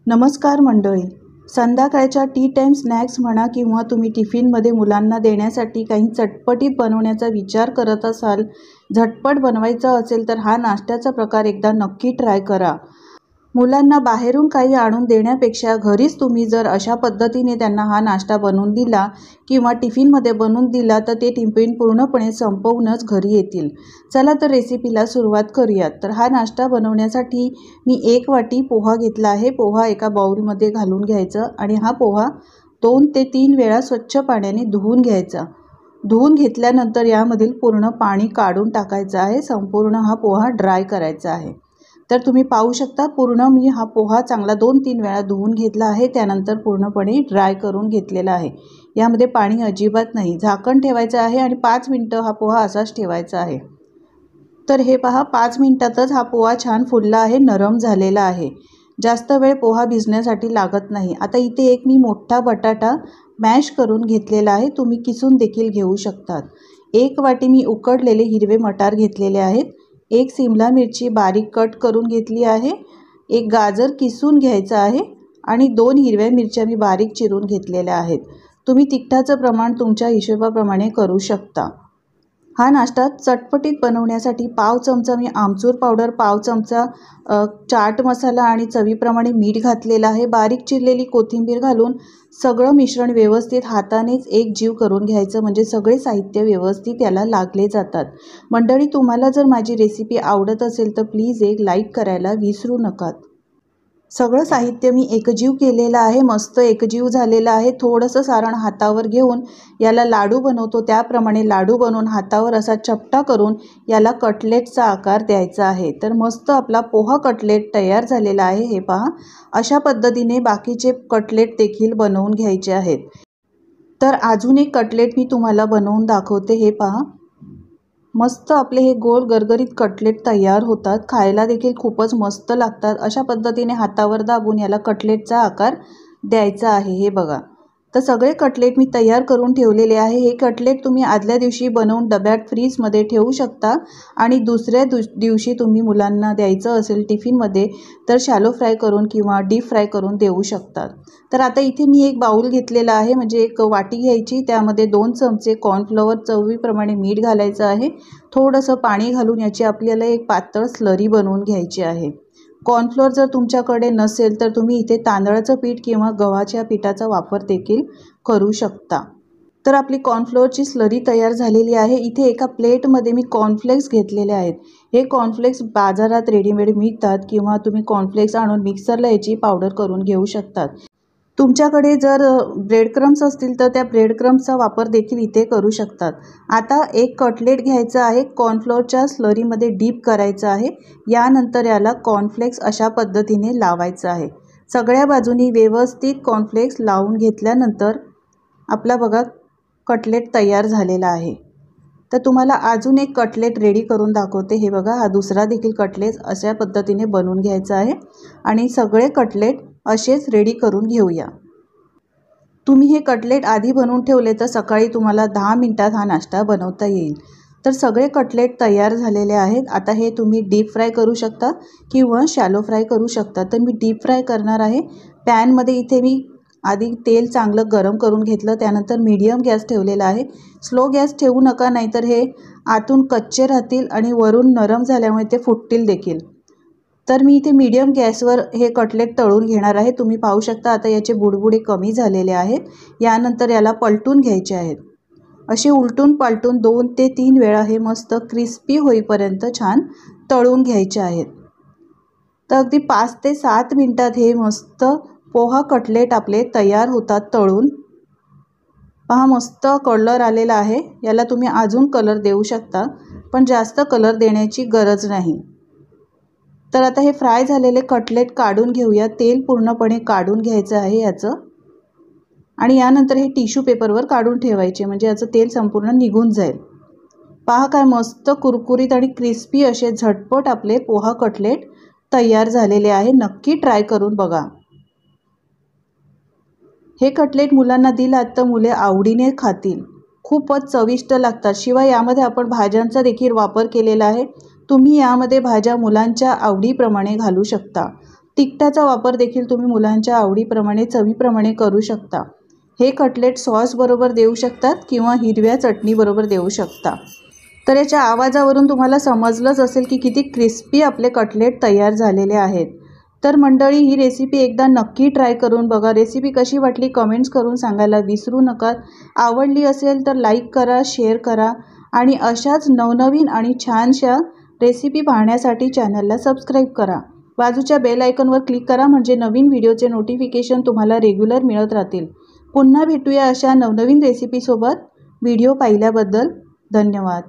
नमस्कार मंडळी. संध्याकाळच्या टी टाईम स्नॅक्स म्हणा किंवा तुम्ही टिफिनमध्ये मुलांना देण्यासाठी काही चटपटीत बनवण्याचा विचार करत असाल, झटपट बनवायचं असेल तर हा नाश्त्याचा प्रकार एकदा नक्की ट्राय करा. मुलांना बाहेरून काही आणून देण्यापेक्षा घरीच तुम्ही जर अशा पद्धतीने त्यांना हा नाश्ता बनवून दिला किंवा टिफिनमध्ये बनवून दिला तर ते टिफिन पूर्णपणे संपवूनच घरी येतील. चला तर रेसिपीला सुरुवात करूयात. तर हा नाश्ता बनवण्यासाठी मी 1 वाटी पोहा घेतला आहे. पोहा एका बाउलमध्ये घालून घ्यायचं आणि हा पोहा 2 ते 3 वेळा स्वच्छ पाण्याने धुवून घ्यायचा. धुवून घेतल्यानंतर यामधील पूर्ण पाणी काढून टाकायचं आहे. संपूर्ण हा पोहा ड्राय करायचा आहे. तर तुम्ही पाहू शकता पूर्ण मी हा पोहा चांगला 2-3 वेळा धुवून घेतला आहे. त्यानंतर पूर्णपणे ड्राय करून घेतलेला आहे. यामध्ये पाणी अजिबात नाही. झाकण ठेवायचं आहे आणि 5 मिनिटं हा पोहा असाच ठेवायचा आहे. तर हे पहा 5 मिनिटातच हा पोहा छान फुलला आहे, नरम झालेला आहे. जास्त वेळ पोहा भिजण्यासाठी लागत नाही. आता इथे एक मी मोठा बटाटा मॅश करून घेतलेला आहे. तुम्ही किसून देखील घेऊ शकतात. 1 वाटी मी उकडलेले हिरवे मटार घेतलेले आहेत. 1 सिमला मिरची बारीक कट करून घेतली आहे. 1 गाजर किसून घ्यायचा आहे आणि 2 हिरव्या मिरच्या मी बारीक चिरून घेतलेल्या आहेत. तुम्ही तिखटाचं प्रमाण तुमच्या हिशोबाप्रमाणे करू शकता. हा नाश्ता चटपटीत बनवण्यासाठी पाव चमचा मी आमचूर पावडर, पाव चमचा चाट मसाला आणि चवीप्रमाणे मीठ घातलेलं आहे. बारीक चिरलेली कोथिंबीर घालून सगळं मिश्रण व्यवस्थित हातानेच एकजीव करून घ्यायचं, म्हणजे सगळे साहित्य व्यवस्थित याला लागले जातात. मंडळी, तुम्हाला जर माझी रेसिपी आवडत असेल तर प्लीज एक लाईक करायला विसरू नका. सगळं साहित्य मी एकजीव केलेलं आहे. मस्त एकजीव झालेलं आहे. थोडंसं सारण हातावर घेऊन याला लाडू बनवतो त्याप्रमाणे लाडू बनवून हातावर असा चपटा करून याला कटलेटचा आकार द्यायचा आहे. तर मस्त आपला पोहा कटलेट तयार झालेला आहे. हे पहा, अशा पद्धतीने बाकीचे कटलेट देखील बनवून घ्यायचे आहेत. तर अजून एक कटलेट मी तुम्हाला बनवून दाखवते. हे पहा, मस्त आपले हे गोल गरगरीत कटलेट तयार होतात. खायला देखील खूपच मस्त लागतात. अशा पद्धतीने हातावर दाबून याला कटलेटचा आकार द्यायचा आहे. हे बघा, तर सगळे कटलेट मी तयार करून ठेवलेले आहे. हे कटलेट तुम्ही आदल्या दिवशी बनवून डब्यात फ्रीजमध्ये ठेवू शकता आणि दुसऱ्या दिवशी तुम्ही मुलांना द्यायचं असेल टिफिनमध्ये तर शॅलो फ्राय करून किंवा डीप फ्राय करून देऊ शकतात. तर आता इथे मी एक बाउल घेतलेला आहे, म्हणजे एक वाटी घ्यायची. त्यामध्ये 2 चमचे कॉर्नफ्लॉवर, चवीप्रमाणे मीठ घालायचं आहे. थोडंसं पाणी घालून याची आपल्याला एक पातळ स्लरी बनवून घ्यायची आहे. कॉर्नफ्लोअर जर तुमच्याकडे नसेल तर तुम्ही इथे तांदळाचं पीठ किंवा गव्हाच्या पिठाचा वापर देखील करू शकता. तर आपली कॉर्नफ्लोअरची स्लरी तयार झालेली आहे. इथे एका प्लेटमध्ये मी कॉर्नफ्लेक्स घेतलेले आहेत. हे कॉर्नफ्लेक्स बाजारात रेडीमेड मिळतात किंवा तुम्ही कॉर्नफ्लेक्स आणून मिक्सरला याची पावडर करून घेऊ शकतात. तुमच्याकडे जर ब्रेड क्रम्स असतील तर त्या ब्रेड क्रम्सचा वापर देखील इथे करू शकतात. आता एक कटलेट घ्यायचा आहे, कॉर्नफ्लोअरच्या स्लरीमध्ये डीप करायचं आहे. यानंतर याला कॉर्नफ्लेक्स अशा पद्धतीने लावायचं आहे. सगळ्या बाजूनी व्यवस्थित कॉर्नफ्लेक्स लावून घेतल्यानंतर आपला बघा कटलेट तयार झालेला आहे. तर तुम्हाला अजून एक कटलेट रेडी करून दाखवते. हे बघा, हा दुसरा देखील कटलेट अशा पद्धतीने बनवून घ्यायचा आहे आणि सगळे कटलेट असेच रेडी करून घेऊया. तुम्ही हे कटलेट आधी बनवून ठेवले तर सकाळी तुम्हाला 10 मिनिटात हा नाश्ता बनवता येईल. तर सगळे कटलेट तयार झालेले आहेत. आता हे तुम्ही डीप फ्राय करू शकता किंवा शॅलो फ्राय करू शकता. तर मी डीप फ्राय करणार आहे. पॅनमध्ये इथे मी आधी तेल चांगलं गरम करून घेतलं. त्यानंतर मीडियम गॅस ठेवलेला आहे. स्लो गॅस ठेवू नका, नाहीतर हे आतून कच्चे राहतील आणि वरून नरम झाल्यामुळे ते फुटतील देखील. तर मी इथे मीडियम गॅसवर हे कटलेट तळून घेणार आहे. तुम्ही पाहू शकता आता याचे बुडबुडे कमी झालेले आहेत. यानंतर याला पलटून घ्यायचे आहेत. असे उलटून पालटून 2 ते 3 वेळा हे मस्त क्रिस्पी होईपर्यंत छान तळून घ्यायचे आहेत. तर अगदी 5 ते 7 मिनिटात हे मस्त पोहा कटलेट आपले तयार होतात तळून. पहा, मस्त कलर आलेला आहे. याला तुम्ही अजून कलर देऊ शकता, पण जास्त कलर देण्याची गरज नाही. तर आता हे फ्राय झालेले कटलेट काढून घेऊया. तेल पूर्णपणे काढून घ्यायचं आहे याचं आणि यानंतर हे टिश्यू पेपरवर काढून ठेवायचे, म्हणजे याचं तेल संपूर्ण निघून जाईल. पहा, काय मस्त कुरकुरीत आणि क्रिस्पी असे झटपट आपले पोहा कटलेट तयार झालेले आहे. नक्की ट्राय करून बघा. हे कटलेट मुलांना दिलात तर मुले आवडीने खातील. खूपच चविष्ट लागतात. शिवाय यामध्ये आपण भाज्यांचा देखील वापर केलेला आहे. तुम्ही यामध्ये भाज्या मुलांच्या आवडीप्रमाणे घालू शकता. तिखटाचा वापर देखील तुम्ही मुलांच्या आवडीप्रमाणे चवीप्रमाणे करू शकता। हे कटलेट सॉस बरोबर देऊ शकतात किंवा हिरव्या चटणी बरोबर देऊ शकता। तर याच्या आवाजावरून तुम्हाला समजलंच असेल की किती क्रिस्पी आपले कटलेट तयार झालेले आहेत। तर मंडळी, ही रेसिपी एकदा नक्की ट्राय करून बघा। रेसिपी कशी वाटली कमेंट्स करून सांगायला विसरू नका। आवडली असेल तर लाईक करा, शेअर करा आणि अशाच नवनवीन आणि छानशा रेसिपी पाहण्यासाठी चॅनलला सबस्क्राईब करा। बाजूच्या बेल आयकॉनवर क्लिक करा म्हणजे नवीन व्हिडिओचे नोटिफिकेशन तुम्हाला रेग्युलर मिळत राहतील। पुन्हा भेटूया अशा नवनवीन रेसिपीसोबत। व्हिडिओ पाहिल्याबद्दल धन्यवाद।